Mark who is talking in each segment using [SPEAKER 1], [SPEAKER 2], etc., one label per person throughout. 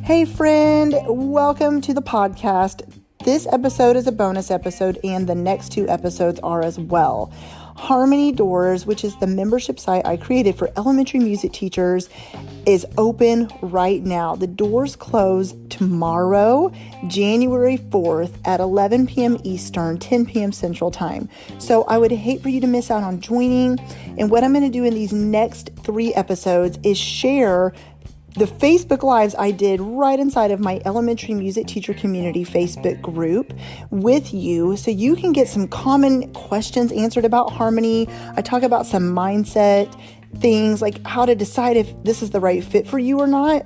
[SPEAKER 1] Hey friend, welcome to the podcast. This episode is a bonus episode and the next two episodes are as well. Harmony Doors, which is the membership site I created for elementary music teachers, is open right now. The doors close tomorrow, January 4th at 11 p.m. Eastern, 10 p.m. Central Time. So I would hate for you to miss out on joining. And what I'm going to do in these next 3 episodes is share the Facebook Lives I did right inside of my elementary music teacher community Facebook group with you so you can get some common questions answered about harmony. I talk about some mindset things like how to decide if this is the right fit for you or not.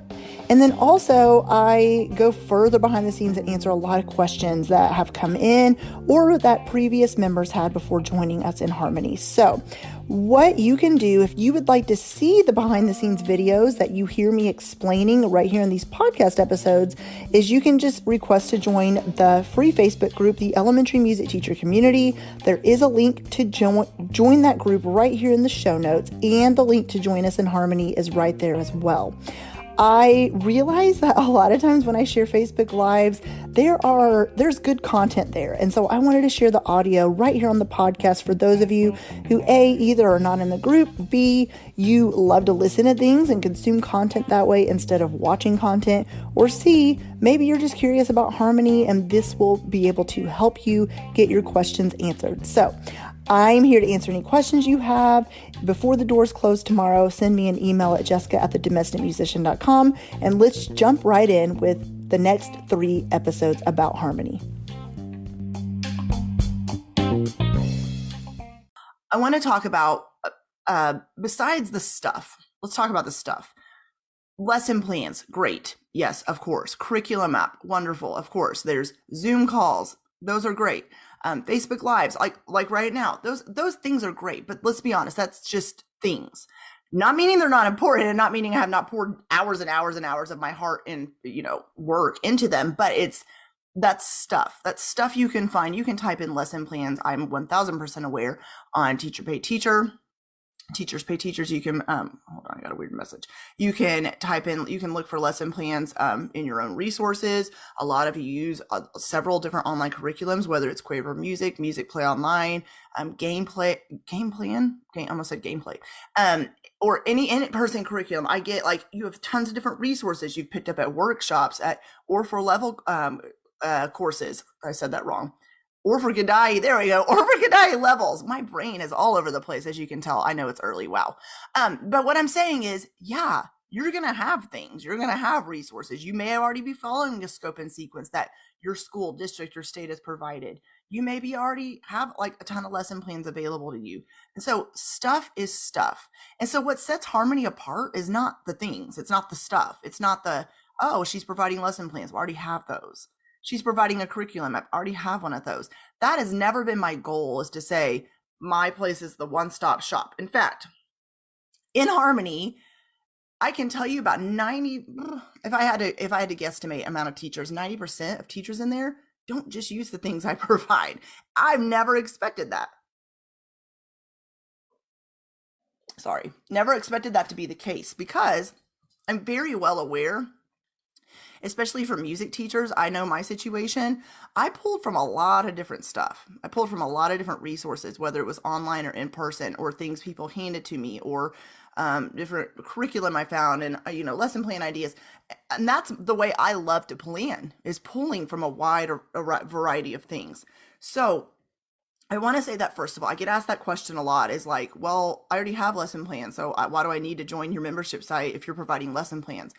[SPEAKER 1] And then also I go further behind the scenes and answer a lot of questions that have come in or that previous members had before joining us in Harmony. So what you can do if you would like to see the behind the scenes videos that you hear me explaining right here in these podcast episodes is you can just request to join the free Facebook group, the Elementary Music Teacher Community. There is a link to join that group right here in the show notes, and the link to join us in Harmony is right there as well. I realize that a lot of times when I share Facebook Lives, there's good content there. And so I wanted to share the audio right here on the podcast for those of you who A, either are not in the group, B, you love to listen to things and consume content that way instead of watching content, or C, maybe you're just curious about harmony and this will be able to help you get your questions answered. So I'm here to answer any questions you have. Before the doors close tomorrow, send me an email at jessica@thedomesticmusician.com, and let's jump right in with the next 3 episodes about harmony. I want to talk about, besides the stuff, let's talk about the stuff. Lesson plans, great. Yes, of course. Curriculum map, wonderful. Of course. There's Zoom calls. Those are great. Facebook Lives, like right now, those things are great. But let's be honest, that's just things. Not meaning they're not important, and not meaning I have not poured hours and hours and hours of my heart and work into them. But that's stuff. That's stuff you can find. You can type in lesson plans. I'm 1000% aware on Teacher Pay Teacher. Teachers Pay Teachers. You can, hold on, I got a weird message. You can type in, you can look for lesson plans in your own resources. A lot of you use several different online curriculums, whether it's Quaver Music, Music Play Online, Gameplay, or any in-person curriculum. I get you have tons of different resources you've picked up at workshops or for level courses. I said that wrong. Or for Gadai, there we go. Or for Gadai levels. My brain is all over the place, as you can tell. I know it's early, wow. But what I'm saying is, yeah, you're going to have things. You're going to have resources. You may already be following a scope and sequence that your school, district, or state has provided. You maybe already have a ton of lesson plans available to you. And so stuff is stuff. And so what sets Harmony apart is not the things. It's not the stuff. It's not she's providing lesson plans. We already have those. She's providing a curriculum. I already have one of those. That has never been my goal, is to say my place is the one-stop shop. In fact, in Harmony, I can tell you about 90, if I had to guesstimate amount of teachers, 90% of teachers in there don't just use the things I provide. I've never expected that. Never expected that to be the case, because I'm very well aware, especially for music teachers. I know my situation. I pulled from a lot of different stuff. I pulled from a lot of different resources, whether it was online or in person, or things people handed to me, or different curriculum I found, and lesson plan ideas. And that's the way I love to plan, is pulling from a wide variety of things. So I want to say that, first of all, I get asked that question a lot, is well, I already have lesson plans, so why do I need to join your membership site if you're providing lesson plans?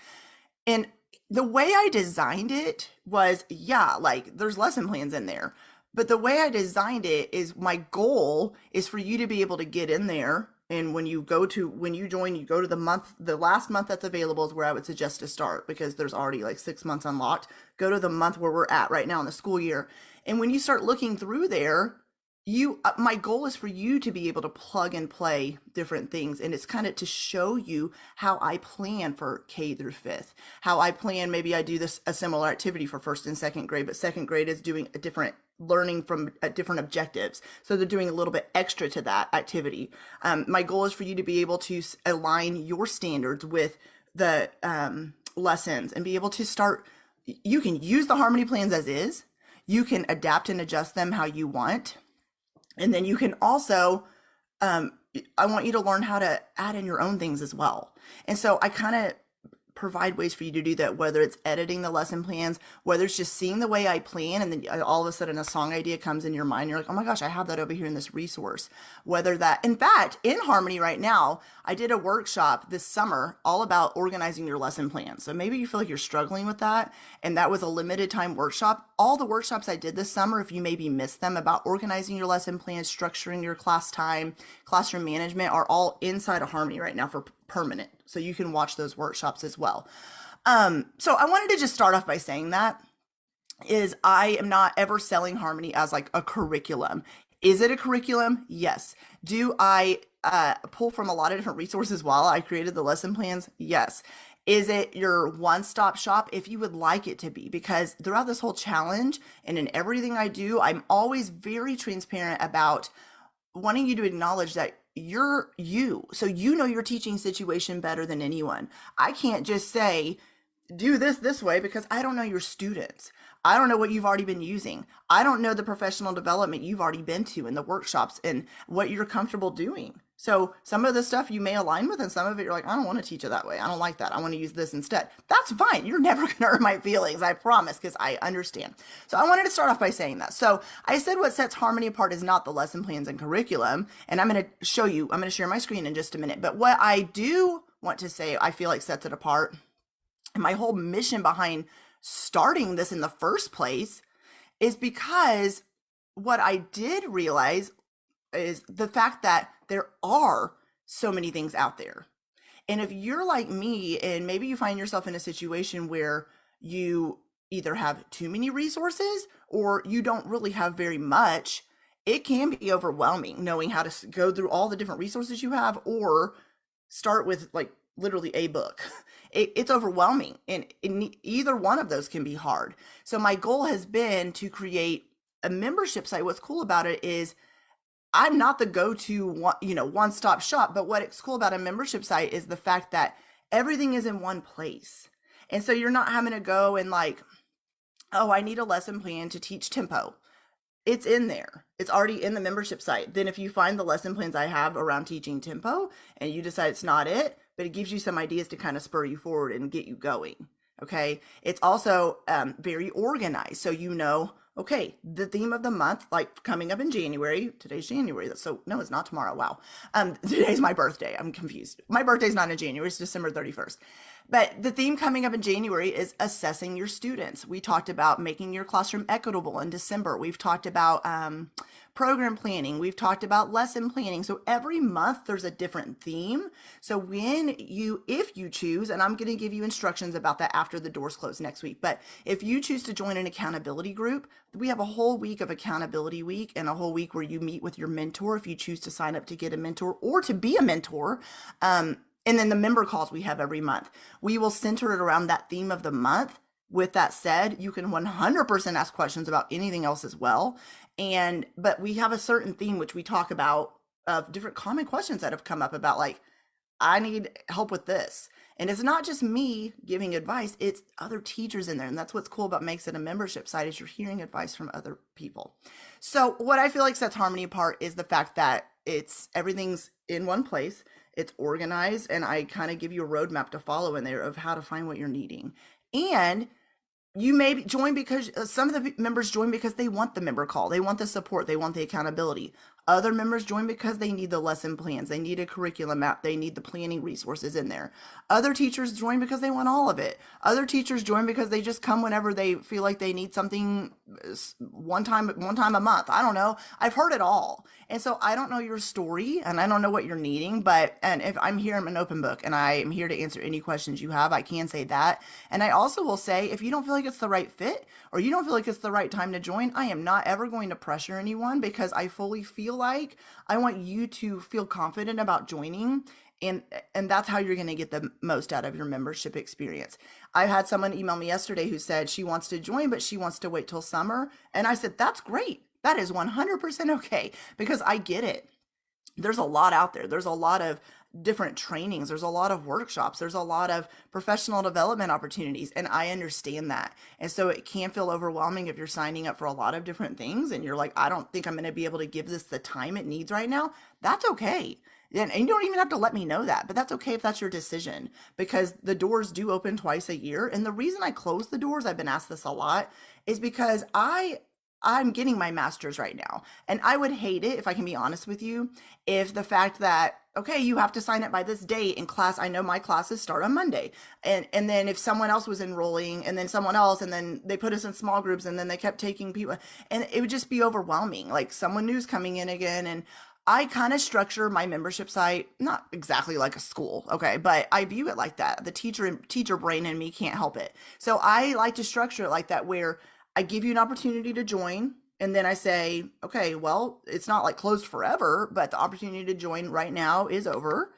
[SPEAKER 1] And the way I designed it was, there's lesson plans in there, but the way I designed it is, my goal is for you to be able to get in there. And when you join, you go to the last month that's available is where I would suggest to start, because there's already 6 months unlocked. Go to the month where we're at right now in the school year. And when you start looking through there, my goal is for you to be able to plug and play different things. And it's kind of to show you how I plan for K through 5th, how I plan. Maybe I do a similar activity for 1st and 2nd grade, but 2nd grade is doing a different learning from different objectives. So they're doing a little bit extra to that activity. My goal is for you to be able to align your standards with the lessons and be able to start. You can use the harmony plans as is. You can adapt and adjust them how you want. And then you can also, I want you to learn how to add in your own things as well. And so I kind of provide ways for you to do that, whether it's editing the lesson plans, whether it's just seeing the way I plan, and then all of a sudden a song idea comes in your mind. You're like, oh my gosh, I have that over here in this resource. Whether that, in fact, in Harmony right now, I did a workshop this summer all about organizing your lesson plan. So maybe you feel like you're struggling with that, and that was a limited time workshop. All the workshops I did this summer, if you maybe missed them, about organizing your lesson plan, structuring your class time, classroom management, are all inside of Harmony right now for permanent. So you can watch those workshops as well. So I wanted to just start off by saying that is I am not ever selling Harmony as like a curriculum. Is it a curriculum? Yes. Do I pull from a lot of different resources while I created the lesson plans? Yes. Is it your one-stop shop? If you would like it to be, because throughout this whole challenge and in everything I do, I'm always very transparent about wanting you to acknowledge that you're you. So you know your teaching situation better than anyone. I can't just say, do this way, because I don't know your students. I don't know what you've already been using. I don't know the professional development you've already been to in the workshops and what you're comfortable doing. So some of the stuff you may align with, and some of it you're like, I don't want to teach it that way. I don't like that. I want to use this instead. That's fine. You're never going to hurt my feelings, I promise, because I understand. So I wanted to start off by saying that. So I said what sets Harmony apart is not the lesson plans and curriculum. And I'm going to show you, I'm going to share my screen in just a minute. But what I do want to say, I feel like sets it apart, and my whole mission behind starting this in the first place, is because what I did realize is the fact that there are so many things out there. And if you're like me, and maybe you find yourself in a situation where you either have too many resources or you don't really have very much, it can be overwhelming knowing how to go through all the different resources you have, or start with like literally a book. It's overwhelming, and either one of those can be hard. So my goal has been to create a membership site. What's cool about it is I'm not the go-to one-stop shop, but what's cool about a membership site is the fact that everything is in one place. And so you're not having to go and like, oh, I need a lesson plan to teach tempo. It's in there. It's already in the membership site. Then if you find the lesson plans I have around teaching tempo and you decide it's not it, but it gives you some ideas to kind of spur you forward and get you going. Okay. It's also very organized. So, okay, the theme of the month, like coming up in January, today's January. So no, it's not tomorrow. Wow. Today's my birthday. I'm confused. My birthday's not in January. It's December 31st. But the theme coming up in January is assessing your students. We talked about making your classroom equitable in December. We've talked about program planning. We've talked about lesson planning. So every month there's a different theme. So if you choose, and I'm going to give you instructions about that after the doors close next week, but if you choose to join an accountability group, we have a whole week of accountability week and a whole week where you meet with your mentor if you choose to sign up to get a mentor or to be a mentor. And then the member calls we have every month. We will center it around that theme of the month. With that said, you can 100% ask questions about anything else as well. But we have a certain theme which we talk about of different common questions that have come up about, like, I need help with this. And it's not just me giving advice, it's other teachers in there. And that's what's cool about makes it a membership site, is you're hearing advice from other people. So what I feel like sets Harmony apart is the fact that everything's in one place. It's organized, and I kind of give you a roadmap to follow in there of how to find what you're needing. And you may join because some of the members join because they want the member call. They want the support. They want the accountability. Other members join because they need the lesson plans. They need a curriculum map. They need the planning resources in there. Other teachers join because they want all of it. Other teachers join because they just come whenever they feel like they need something one time a month. I don't know. I've heard it all. And so I don't know your story, and I don't know what you're needing, and if I'm here, I'm an open book, and I am here to answer any questions you have. I can say that. And I also will say, if you don't feel like it's the right fit, or you don't feel like it's the right time to join, I am not ever going to pressure anyone, because I fully feel like I want you to feel confident about joining. And that's how you're going to get the most out of your membership experience. I had someone email me yesterday who said she wants to join, but she wants to wait till summer. And I said, that's great. That is 100% okay, because I get it. there's a lot out there. There's a lot of different trainings. There's a lot of workshops. There's a lot of professional development opportunities. And I understand that. And so it can feel overwhelming if you're signing up for a lot of different things and you're like, I don't think I'm going to be able to give this the time it needs right now. That's okay. And you don't even have to let me know that, but that's okay if that's your decision, because the doors do open twice a year. And the reason I close the doors, I've been asked this a lot, is because I'm getting my master's right now. And I would hate it, if I can be honest with you, if the fact that, okay, you have to sign up by this date in class. I know my classes start on Monday. And then if someone else was enrolling and then someone else, and then they put us in small groups and then they kept taking people, and it would just be overwhelming. Like someone new's coming in again. And I kind of structure my membership site, not exactly like a school, okay, but I view it like that. The teacher brain in me can't help it. So I like to structure it like that, where I give you an opportunity to join, and then I say, okay, well, it's not like closed forever, but the opportunity to join right now is over.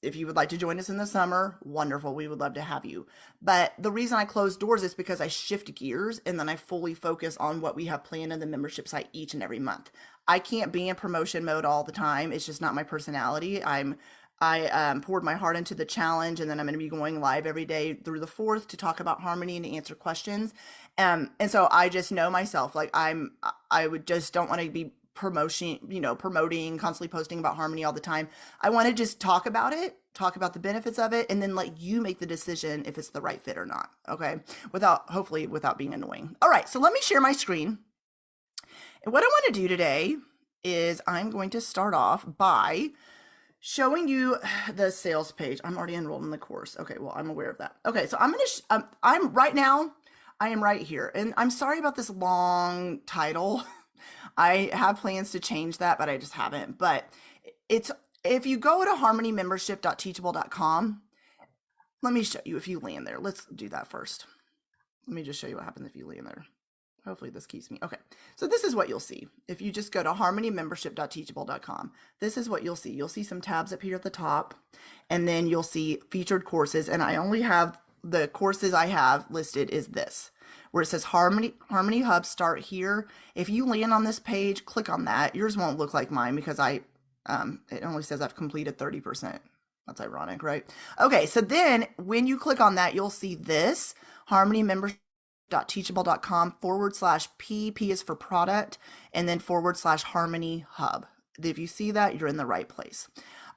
[SPEAKER 1] If you would like to join us in the summer, wonderful. We would love to have you. But the reason I close doors is because I shift gears and then I fully focus on what we have planned in the membership site each and every month. I can't be in promotion mode all the time. It's just not my personality. I poured my heart into the challenge, and then I'm going to be going live every day through the 4th to talk about harmony and to answer questions. And so I just know myself, like I would just don't want to be promoting, constantly posting about harmony all the time. I want to just talk about it, talk about the benefits of it, and then let you make the decision if it's the right fit or not. Okay. Hopefully without being annoying. All right. So let me share my screen. And what I want to do today is I'm going to start off by showing you the sales page. I'm already enrolled in the course. Okay, well, I'm aware of that. Okay, so I'm right now, I am right here. And I'm sorry about this long title. I have plans to change that, but I just haven't. But if you go to harmonymembership.teachable.com, let me show you if you land there. Let's do that first. Let me just show you what happens if you land there. Hopefully this keeps me. Okay. So this is what you'll see. If you just go to harmonymembership.teachable.com, this is what you'll see. You'll see some tabs up here at the top, and then you'll see featured courses. And I only have the courses I have listed is this, where it says Harmony Hub, start here. If you land on this page, click on that. Yours won't look like mine because it only says I've completed 30%. That's ironic, right? Okay. So then when you click on that, you'll see this Harmony Membership teachable.com/P is for product, and then /Harmony Hub. If you see that, you're in the right place.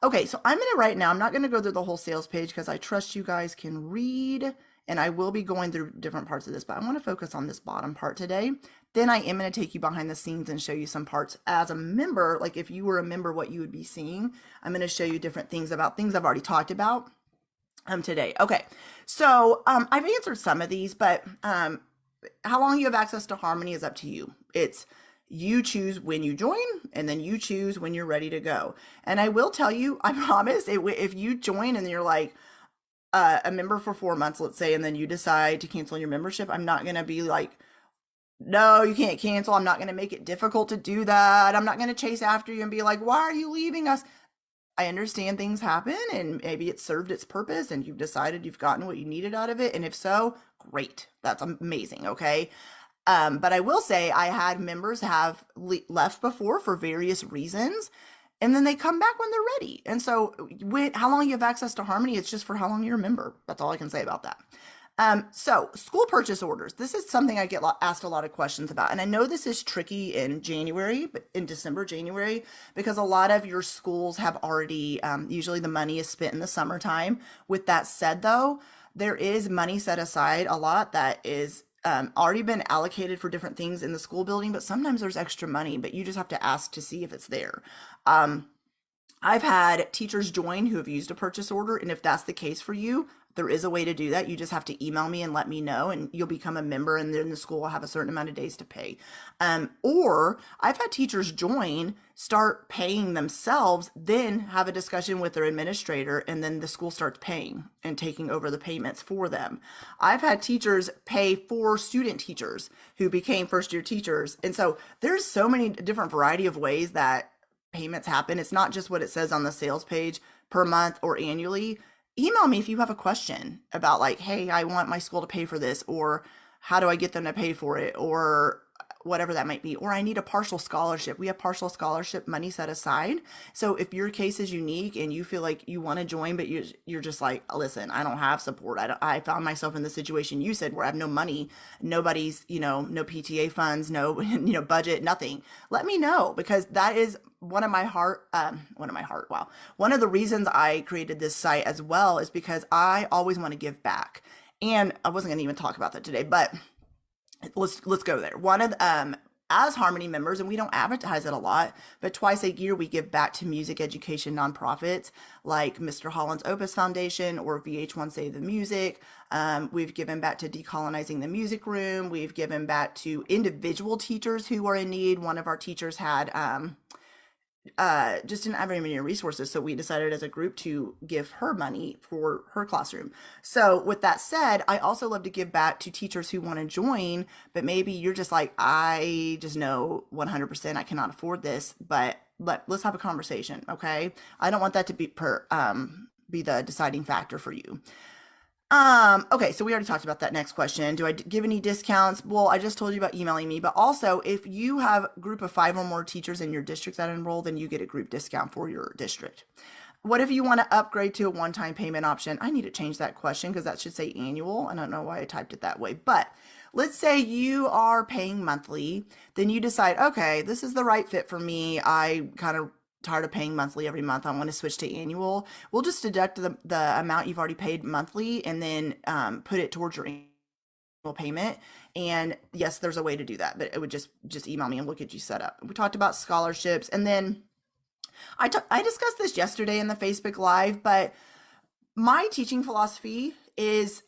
[SPEAKER 1] Okay, so I'm not going to go through the whole sales page because I trust you guys can read, and I will be going through different parts of this, but I want to focus on this bottom part today. Then I am going to take you behind the scenes and show you some parts as a member. Like if you were a member, what you would be seeing. I'm going to show you different things about things I've already talked about today. Okay, so I've answered some of these, but how long you have access to Harmony is up to you. It's you choose when you join, and then you choose when you're ready to go. And I will tell you, I promise, if you join and you're like a member for 4 months, let's say, and then you decide to cancel your membership, I'm not going to be like, no, you can't cancel. I'm not going to make it difficult to do that. I'm not going to chase after you and be like, why are you leaving us? I understand things happen, and maybe it served its purpose and you've decided you've gotten what you needed out of it. And if so, great. That's amazing. Okay. But I will say I had members have left before for various reasons, and then they come back when they're ready. And so how long you have access to Harmony, it's just for how long you're a member. That's all I can say about that. So school purchase orders. This is something I get asked a lot of questions about. And I know this is tricky in January, January, because a lot of your schools have already, usually the money is spent in the summertime. With that said though, there is money set aside a lot that is already been allocated for different things in the school building, but sometimes there's extra money, but you just have to ask to see if it's there. I've had teachers join who have used a purchase order, and if that's the case for you, there is a way to do that. You just have to email me and let me know, and you'll become a member, and then the school will have a certain amount of days to pay. Or I've had teachers join, start paying themselves, then have a discussion with their administrator, and then the school starts paying and taking over the payments for them. I've had teachers pay for student teachers who became first-year teachers. And so there's so many different variety of ways that payments happen. It's not just what it says on the sales page per month or annually. Email me if you have a question about like, hey, I want my school to pay for this, or how do I get them to pay for it, or whatever that might be, or I need a partial scholarship. We have partial scholarship money set aside. So if your case is unique and you feel like you want to join, but you're just like, listen, I don't have support. I found myself in the situation you said where I have no money, nobody's, no PTA funds, no, budget, nothing. Let me know, because that is one of the reasons I created this site as well, is because I always want to give back. And I wasn't going to even talk about that today, but let's go there. One of as Harmony members, and we don't advertise it a lot, but twice a year we give back to music education nonprofits like Mr. Holland's Opus Foundation or VH1 Save the Music. We've given back to Decolonizing the Music Room. We've given back to individual teachers who are in need. One of our teachers had just didn't have very many resources, so we decided as a group to give her money for her classroom. So with that said, I also love to give back to teachers who want to join, but maybe you're just like, I just know 100% I cannot afford this, but let's have a conversation, okay? I don't want that to be the deciding factor for you. Okay, so we already talked about that next question. Do I give any discounts? Well, I just told you about emailing me, but also if you have a group of 5 or more teachers in your district that enroll, then you get a group discount for your district. What if you want to upgrade to a one-time payment option? I need to change that question because that should say annual. I don't know why I typed it that way, but let's say you are paying monthly, then you decide, okay, this is the right fit for me. I kind of tired of paying monthly every month. I want to switch to annual. We'll just deduct the amount you've already paid monthly and then put it towards your annual payment. And yes, there's a way to do that, but it would just email me and we'll get you set up. We talked about scholarships, and then I discussed this yesterday in the Facebook Live, but my teaching philosophy is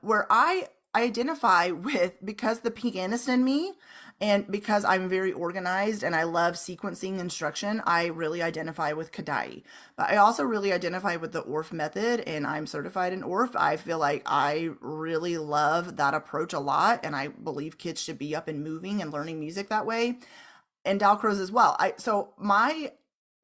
[SPEAKER 1] where I identify with, because the pianist in me, and because I'm very organized and I love sequencing instruction, I really identify with Kodály. But I also really identify with the Orff method, and I'm certified in Orff. I feel like I really love that approach a lot, and I believe kids should be up and moving and learning music that way. And Dalcroze as well. So my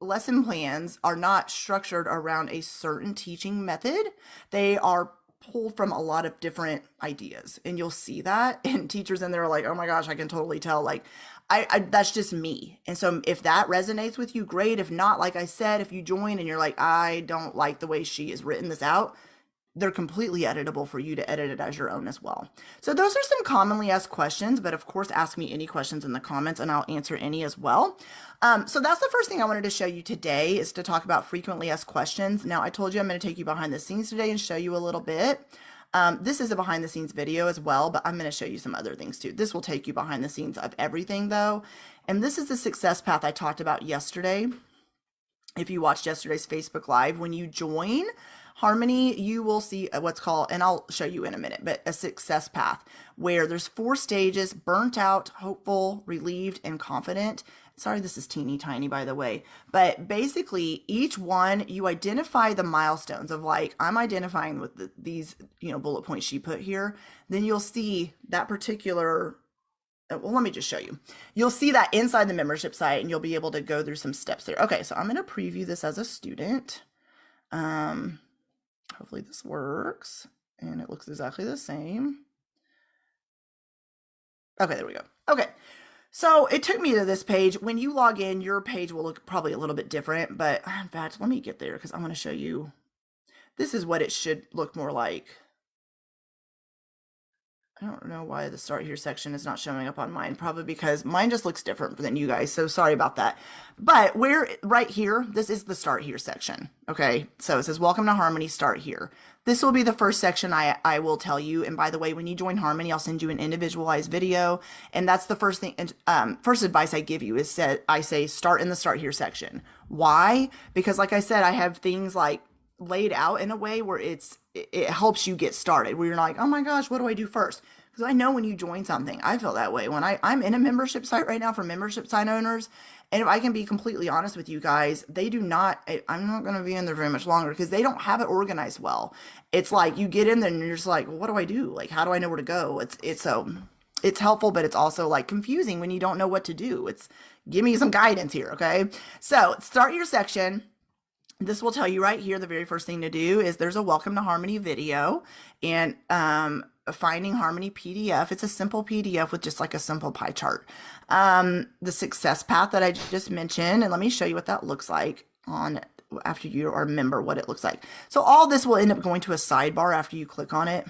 [SPEAKER 1] lesson plans are not structured around a certain teaching method. They are pulled from a lot of different ideas, and you'll see that in teachers, and they're like, oh my gosh, I can totally tell, like I that's just me. And so if that resonates with you, great. If not, like I said, if you join and you're like, I don't like the way she has written this out, they're completely editable for you to edit it as your own as well. So those are some commonly asked questions, but of course, ask me any questions in the comments and I'll answer any as well. So that's the first thing I wanted to show you today, is to talk about frequently asked questions. Now, I told you I'm going to take you behind the scenes today and show you a little bit. This is a behind the scenes video as well, but I'm going to show you some other things too. This will take you behind the scenes of everything though. And this is the success path I talked about yesterday. If you watched yesterday's Facebook Live, when you join Harmony, you will see what's called, and I'll show you in a minute, but a success path where there's 4 stages: burnt out, hopeful, relieved, and confident. Sorry, this is teeny tiny, by the way, but basically each one, you identify the milestones of, like, I'm identifying with these, bullet points she put here. Then you'll see that particular, well, let me just show you. You'll see that inside the membership site, and you'll be able to go through some steps there. Okay, so I'm going to preview this as a student. Hopefully this works, and it looks exactly the same. Okay, there we go. Okay, so it took me to this page. When you log in, your page will look probably a little bit different, but in fact, let me get there because I want to show you. This is what it should look more like. I don't know why the Start Here section is not showing up on mine. Probably because mine just looks different than you guys. So sorry about that. But right here, this is the Start Here section. Okay. So it says, welcome to Harmony, start here. This will be the first section I will tell you. And by the way, when you join Harmony, I'll send you an individualized video. And that's the first thing, first advice I give you is I say, start in the Start Here section. Why? Because like I said, I have things like laid out in a way where it helps you get started, where you're not like, oh my gosh, what do I do first? Because I know when you join something, I feel that way when I'm in a membership site right now for membership site owners. And if I can be completely honest with you guys, I'm not going to be in there very much longer because they don't have it organized well. It's like you get in there and you're just like, well, what do I do? Like, how do I know where to go? It's helpful, but it's also like confusing when you don't know what to do. Give me some guidance here. Okay. So start your section. This will tell you right here, the very first thing to do is there's a Welcome to Harmony video. And Finding Harmony PDF. It's a simple PDF with just like a simple pie chart. The success path that I just mentioned, and let me show you what that looks like on after you are a member, what it looks like. So all this will end up going to a sidebar after you click on it.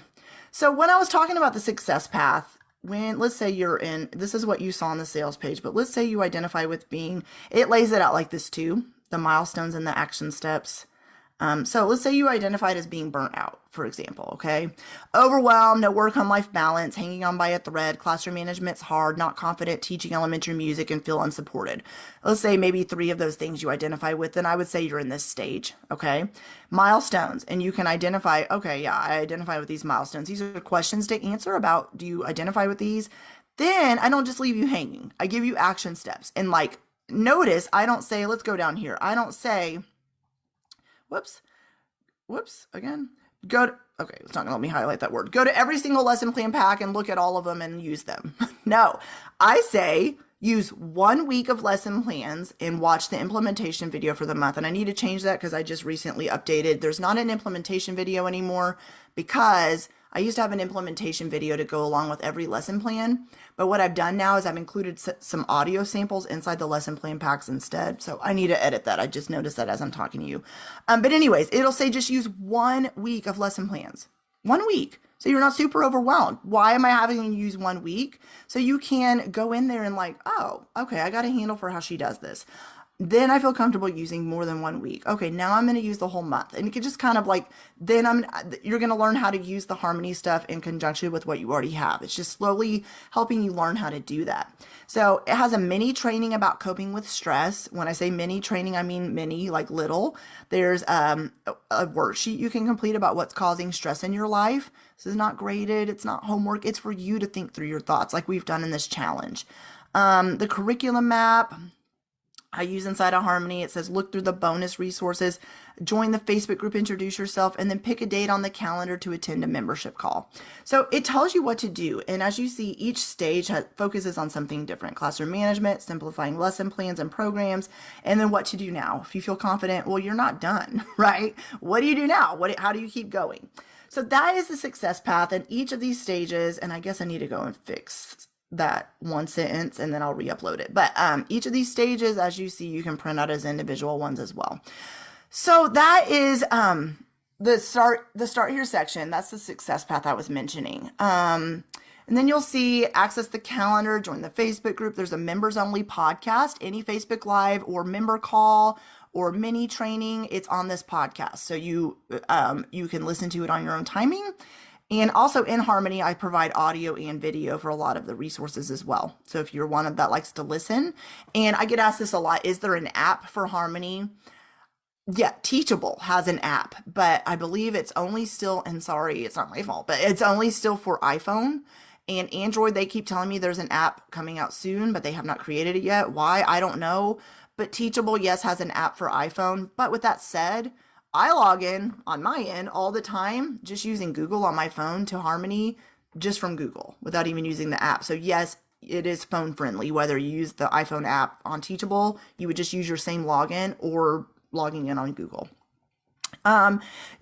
[SPEAKER 1] So when I was talking about the success path, when let's say you're in, this is what you saw on the sales page, but let's say you identify with being, it lays it out like this too, the milestones and the action steps. So let's say you identified as being burnt out, for example, okay? Overwhelmed, no work-home-life balance, hanging on by a thread, classroom management's hard, not confident teaching elementary music, and feel unsupported. Let's say maybe 3 of those things you identify with, then I would say you're in this stage, okay? Milestones, and you can identify, okay, yeah, I identify with these milestones. These are questions to answer about, do you identify with these? Then I don't just leave you hanging. I give you action steps. And like, notice, I don't say, let's go down here. I don't say, whoops, again. Okay, it's not gonna let me highlight that word. Go to every single lesson plan pack and look at all of them and use them. No, I say use 1 week of lesson plans and watch the implementation video for the month. And I need to change that because I just recently updated. There's not an implementation video anymore because I used to have an implementation video to go along with every lesson plan, but what I've done now is I've included some audio samples inside the lesson plan packs instead. So I need to edit that. I just noticed that as I'm talking to you. But anyways, it'll say just use 1 week of lesson plans. 1 week. So you're not super overwhelmed. Why am I having you use 1 week? So you can go in there and like, oh, okay, I got a handle for how she does this. Then I feel comfortable using more than 1 week. Okay, now I'm going to use the whole month. And you can just kind of like, then you're going to learn how to use the Harmony stuff in conjunction with what you already have. It's just slowly helping you learn how to do that. So it has a mini training about coping with stress. When I say mini training, I mean mini, like little. There's a worksheet you can complete about what's causing stress in your life. This is not graded. It's not homework. It's for you to think through your thoughts like we've done in this challenge. The curriculum map I use inside of Harmony. It says look through the bonus resources, join the Facebook group, introduce yourself, and then pick a date on the calendar to attend a membership call. So it tells you what to do. And as you see, each stage focuses on something different. Classroom management, simplifying lesson plans and programs, and then what to do now. If you feel confident, well, you're not done, right? What do you do now? How do you keep going? So that is the success path in each of these stages. And I guess I need to go and fix that one sentence and then I'll re-upload it. But each of these stages, as you see, you can print out as individual ones as well. So that is the start here section. That's the success path I was mentioning. And then you'll see access the calendar, join the Facebook group. There's a members only podcast, any Facebook Live or member call or mini training. It's on this podcast. So you can listen to it on your own timing. And also in Harmony, I provide audio and video for a lot of the resources as well. So if you're one of that likes to listen, and I get asked this a lot, is there an app for Harmony? Yeah, Teachable has an app, but I believe it's only still, and sorry, it's not my fault, but it's only still for iPhone. And Android, they keep telling me there's an app coming out soon, but they have not created it yet. Why? I don't know. But Teachable, yes, has an app for iPhone. But with that said, I log in on my end all the time, just using Google on my phone to Harmony, just from Google, without even using the app. So yes, it is phone friendly. Whether you use the iPhone app on Teachable, you would just use your same login, or logging in on Google.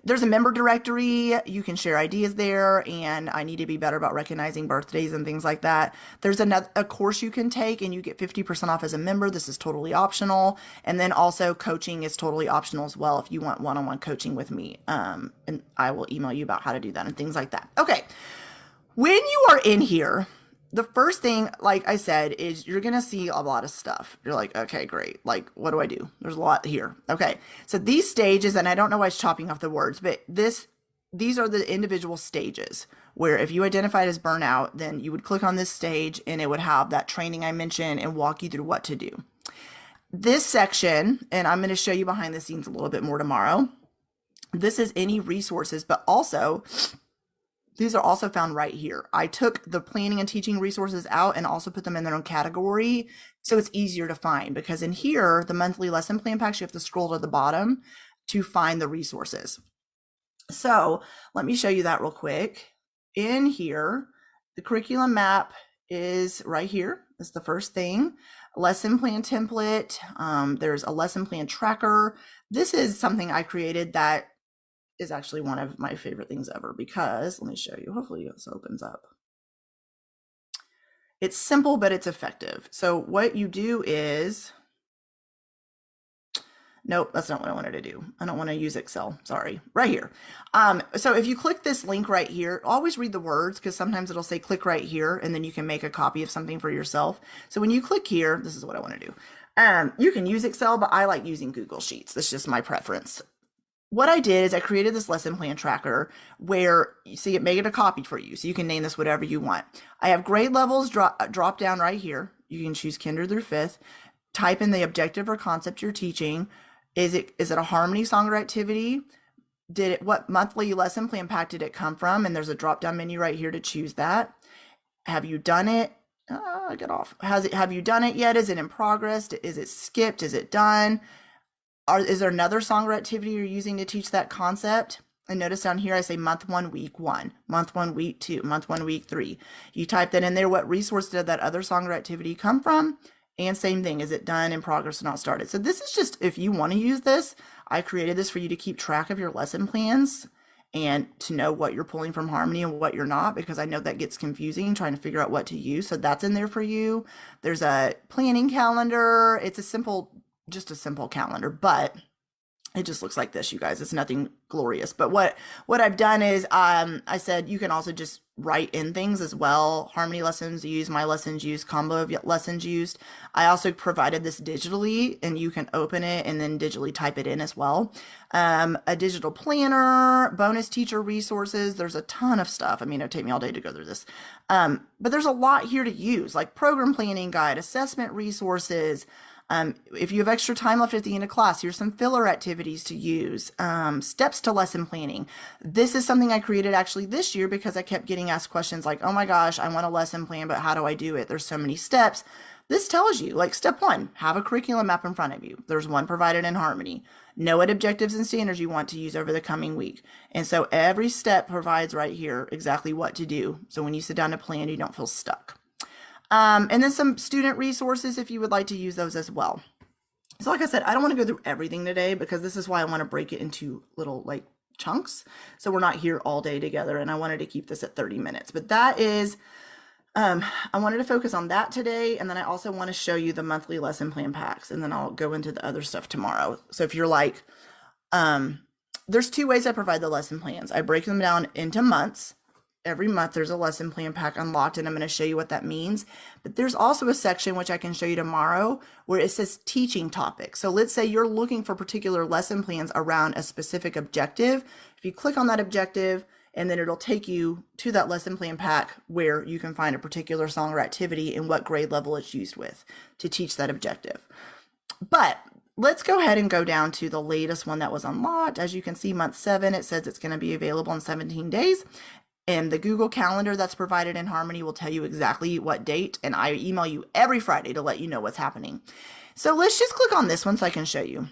[SPEAKER 1] There's a member directory. You can share ideas there, and I need to be better about recognizing birthdays and things like that. There's a course you can take and you get 50% off as a member. This is totally optional. And then also coaching is totally optional as well if you want one-on-one coaching with me. And I will email you about how to do that and things like that. Okay. When you are in here, the first thing, like I said, is you're going to see a lot of stuff. You're like, okay, great. Like, what do I do? There's a lot here. Okay. So these stages, and I don't know why it's chopping off the words, but these are the individual stages where if you identified as burnout, then you would click on this stage and it would have that training I mentioned and walk you through what to do. This section, and I'm going to show you behind the scenes a little bit more tomorrow. This is any resources, but also these are also found right here. I took the planning and teaching resources out and also put them in their own category, so it's easier to find, because in here, the monthly lesson plan packs, you have to scroll to the bottom to find the resources. So let me show you that real quick. In here, the curriculum map is right here. That's the first thing. Lesson plan template. There's a lesson plan tracker. This is something I created that is actually one of my favorite things ever because, let me show you, hopefully this opens up. It's simple, but it's effective. So what you do is, nope, that's not what I wanted to do. I don't want to use Excel, sorry, right here. So if you click this link right here, always read the words because sometimes it'll say click right here and then you can make a copy of something for yourself. So when you click here, this is what I want to do. You can use Excel, but I like using Google Sheets. That's just my preference. What I did is I created this lesson plan tracker where you see it made it a copy for you. So you can name this whatever you want. I have grade levels drop down right here. You can choose kinder through fifth, type in the objective or concept you're teaching. Is it a harmony song or activity? What monthly lesson plan pack did it come from? And there's a drop down menu right here to choose that. Have you done it? Get off. Have you done it yet? Is it in progress? Is it skipped? Is it done? Is there another song or activity you're using to teach that concept? And notice down here, I say month 1, week 1, month 1, week 2, month 1, week 3. You type that in there. What resource did that other song or activity come from? And same thing, is it done, in progress, or not started? So this is just, if you want to use this, I created this for you to keep track of your lesson plans and to know what you're pulling from Harmony and what you're not, because I know that gets confusing trying to figure out what to use. So that's in there for you. There's a planning calendar. It's just a simple calendar, but it just looks like this, you guys. It's nothing glorious. But what I've done is I said you can also just write in things as well. Harmony lessons used, my lessons used, combo of lessons used. I also provided this digitally, and you can open it and then digitally type it in as well. A digital planner, bonus teacher resources. There's a ton of stuff. I mean, it'd take me all day to go through this. But there's a lot here to use, like program planning guide, assessment resources. If you have extra time left at the end of class, here's some filler activities to use, steps to lesson planning. This is something I created actually this year because I kept getting asked questions like, oh my gosh, I want a lesson plan, but how do I do it? There's so many steps. This tells you, like, step 1, have a curriculum map in front of you. There's one provided in Harmony. Know what objectives and standards you want to use over the coming week. And so every step provides right here exactly what to do. So when you sit down to plan, you don't feel stuck. And then some student resources if you would like to use those as well. So like I said, I don't want to go through everything today because this is why I want to break it into little like chunks. So we're not here all day together, and I wanted to keep this at 30 minutes. But that is, I wanted to focus on that today. And then I also want to show you the monthly lesson plan packs, and then I'll go into the other stuff tomorrow. So if you're like, there's 2 ways I provide the lesson plans. I break them down into months. Every month there's a lesson plan pack unlocked, and I'm going to show you what that means. But there's also a section, which I can show you tomorrow, where it says teaching topics. So let's say you're looking for particular lesson plans around a specific objective. If you click on that objective, and then it'll take you to that lesson plan pack where you can find a particular song or activity and what grade level it's used with to teach that objective. But let's go ahead and go down to the latest one that was unlocked. As you can see, month 7, it says it's going to be available in 17 days. And the Google Calendar that's provided in Harmony will tell you exactly what date, and I email you every Friday to let you know what's happening. So let's just click on this one so I can show you.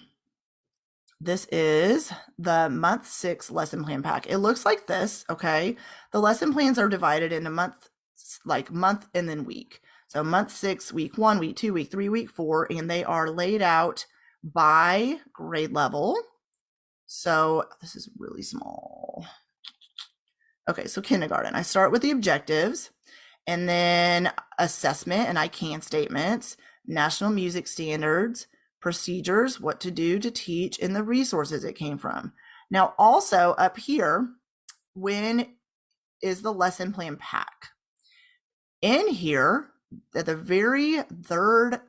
[SPEAKER 1] This is the month 6 lesson plan pack. It looks like this, okay? The lesson plans are divided into month and then week. So month 6, week 1, week 2, week 3, week 4, and they are laid out by grade level. So this is really small. Okay, so kindergarten, I start with the objectives, and then assessment and I can statements, national music standards, procedures, what to do to teach, and the resources it came from. Now, also up here, when is the lesson plan pack? In here, at the very third,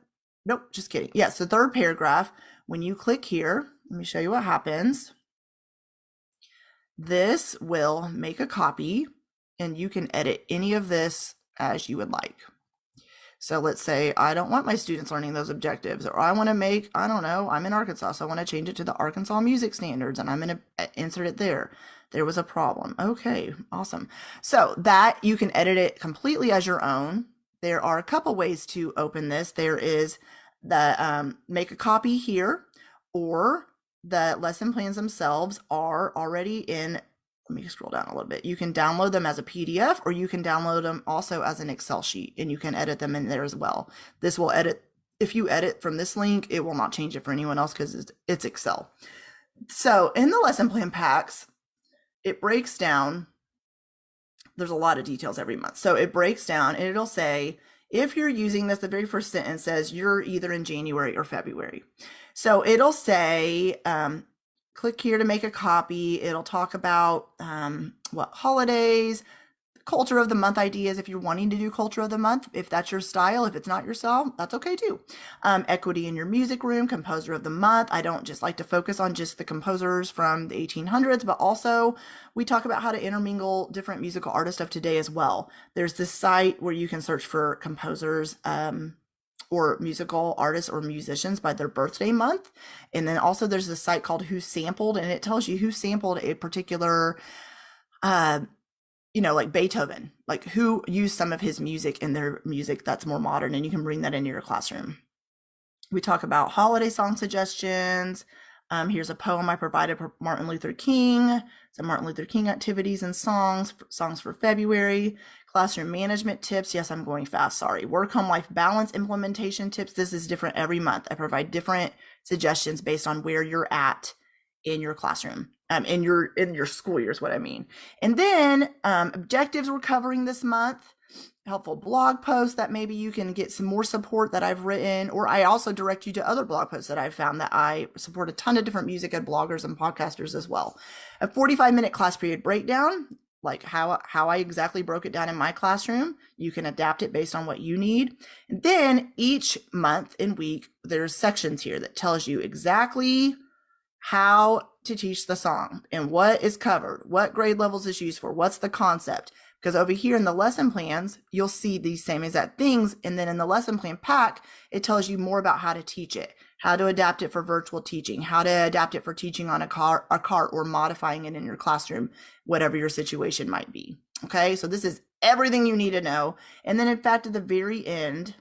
[SPEAKER 1] nope, just kidding. Yes, the third paragraph, when you click here, let me show you what happens. This will make a copy, and you can edit any of this as you would like. So let's say I don't want my students learning those objectives, or I want to make, I don't know, I'm in Arkansas, so I want to change it to the Arkansas music standards, and I'm going to insert it there. There was a problem. Okay, awesome. So that you can edit it completely as your own. There are a couple ways to open this. There is the make a copy here, or the lesson plans themselves are already in, let me scroll down a little bit. You can download them as a PDF, or you can download them also as an Excel sheet, and you can edit them in there as well. This will edit, if you edit from this link, it will not change it for anyone else because it's Excel. So in the lesson plan packs, it breaks down. There's a lot of details every month. So it breaks down and it'll say, if you're using this, the very first sentence says you're either in January or February. So it'll say, click here to make a copy. It'll talk about what holidays, culture of the month ideas if you're wanting to do culture of the month, if that's your style. If it's not your style, that's okay too. Equity in your music room, composer of the month. I don't just like to focus on just the composers from the 1800s, but also we talk about how to intermingle different musical artists of today as well. There's this site where you can search for composers or musical artists or musicians by their birthday month. And then also there's this site called Who Sampled, and it tells you who sampled a particular like Beethoven, like who used some of his music in their music that's more modern, and you can bring that into your classroom. We talk about holiday song suggestions. Here's a poem I provided for Martin Luther King, some Martin Luther King activities and songs for February. Classroom management tips. Yes, I'm going fast, sorry. Work home life balance implementation tips. This is different every month. I provide different suggestions based on where you're at in your classroom. In your school year is what I mean. And then objectives we're covering this month, helpful blog posts that maybe you can get some more support that I've written, or I also direct you to other blog posts that I've found that I support a ton of different music and bloggers and podcasters as well. A 45-minute class period breakdown, like how I exactly broke it down in my classroom. You can adapt it based on what you need. And then each month and week, there's sections here that tells you exactly how to teach the song and what is covered, what grade levels is used for, what's the concept. Because over here in the lesson plans, you'll see these same exact things. And then in the lesson plan pack, it tells you more about how to teach it, how to adapt it for virtual teaching, how to adapt it for teaching on a cart or modifying it in your classroom, whatever your situation might be. Okay, so this is everything you need to know. And then in fact, at the very end,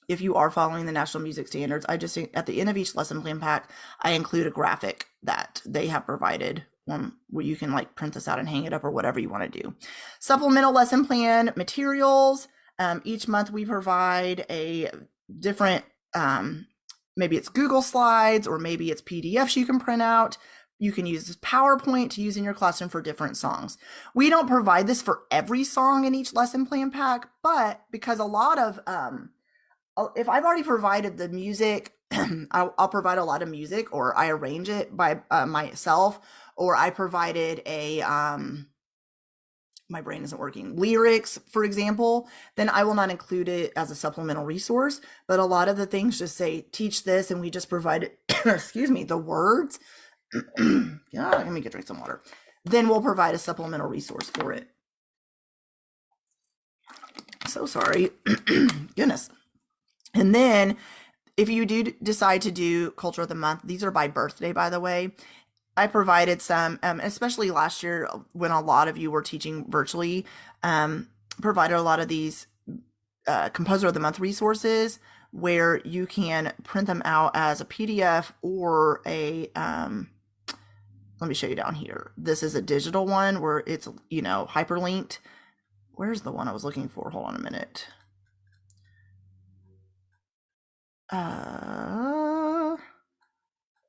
[SPEAKER 1] if you are following the National Music Standards, I just, at the end of each lesson plan pack, I include a graphic that they have provided where you can like print this out and hang it up or whatever you want to do. Supplemental lesson plan materials. Each month we provide a different, maybe it's Google Slides or maybe it's PDFs you can print out. You can use PowerPoint to use in your classroom for different songs. We don't provide this for every song in each lesson plan pack, but because a lot of, if I've already provided the music, I'll provide a lot of music, or I arrange it by myself, or I provided a, my brain isn't working, lyrics, for example, then I will not include it as a supplemental resource. But a lot of the things just say, teach this, and we just provide it, excuse me, the words. Yeah, let me drink some water. Then we'll provide a supplemental resource for it. So sorry. Goodness. And then if you do decide to do Culture of the Month, these are by birthday, by the way. I provided some, especially last year when a lot of you were teaching virtually, provided a lot of these Composer of the Month resources where you can print them out as a PDF or a, let me show you down here. This is a digital one where it's, hyperlinked. Where's the one I was looking for? Hold on a minute.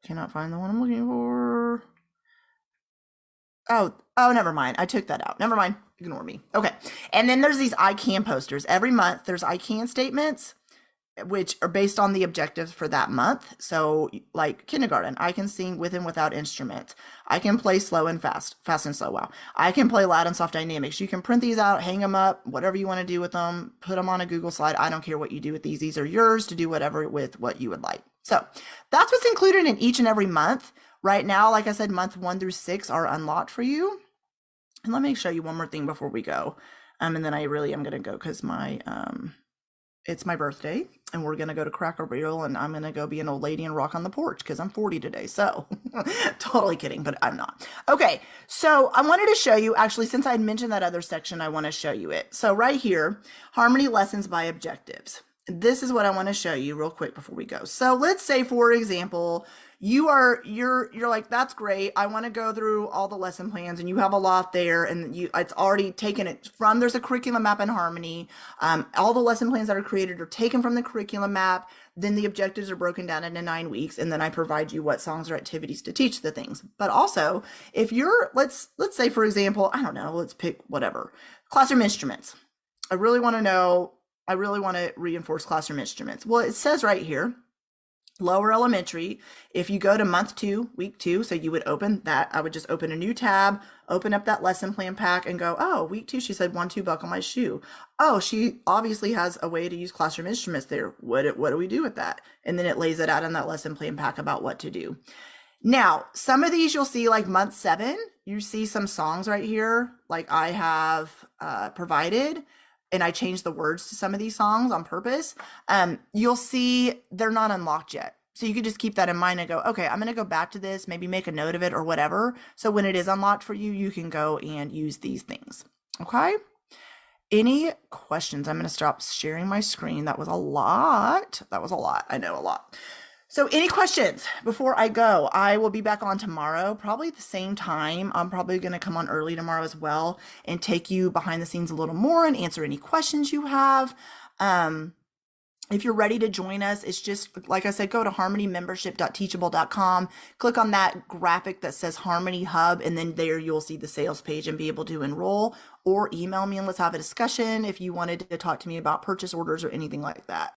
[SPEAKER 1] Cannot find the one I'm looking for. Oh, never mind. I took that out. Never mind. Ignore me. Okay. And then there's these I can posters. Every month there's I can statements, which are based on the objectives for that month. So like kindergarten, I can sing with and without instruments. I can play slow and fast and slow. Wow. I can play loud and soft dynamics. You can print these out, hang them up, whatever you want to do with them, put them on a Google slide. I don't care what you do with these. These are yours to do whatever with what you would like. So that's what's included in each and every month. Right now, like I said, month 1 through 6 are unlocked for you. And let me show you one more thing before we go. And then I really am going to go because it's my birthday and we're going to go to Cracker Barrel and I'm going to go be an old lady and rock on the porch because I'm 40 today. So totally kidding, but I'm not. Okay. So I wanted to show you, actually, since I had mentioned that other section, I want to show you it. So right here, harmony lessons by objectives. This is what I want to show you real quick before we go. So let's say, for example, you're like, that's great. I want to go through all the lesson plans, and you have a lot there, and it's already taken it from, there's a curriculum map in Harmony. All the lesson plans that are created are taken from the curriculum map. Then the objectives are broken down into 9 weeks, and then I provide you what songs or activities to teach the things. But also, if you're, let's say, for example, I don't know, let's pick whatever, classroom instruments. I really want to reinforce classroom instruments. Well, it says right here, lower elementary, if you go to month 2, week 2, so you would open that, I would just open a new tab, open up that lesson plan pack, and go, oh, week 2, she said 1, 2, buckle my shoe. Oh, she obviously has a way to use classroom instruments there. What do we do with that? And then it lays it out in that lesson plan pack about what to do. Now, some of these you'll see, like month 7, you see some songs right here, like I have provided, and I changed the words to some of these songs on purpose. You'll see they're not unlocked yet. So you could just keep that in mind and go, okay, I'm going to go back to this, maybe make a note of it or whatever. So when it is unlocked for you, you can go and use these things. Okay. Any questions? I'm going to stop sharing my screen. That was a lot. I know, a lot. So any questions before I go? I will be back on tomorrow, probably the same time. I'm probably going to come on early tomorrow as well and take you behind the scenes a little more and answer any questions you have. If you're ready to join us, it's just, like I said, go to harmonymembership.teachable.com, click on that graphic that says Harmony Hub, and then there you'll see the sales page and be able to enroll, or email me and let's have a discussion if you wanted to talk to me about purchase orders or anything like that.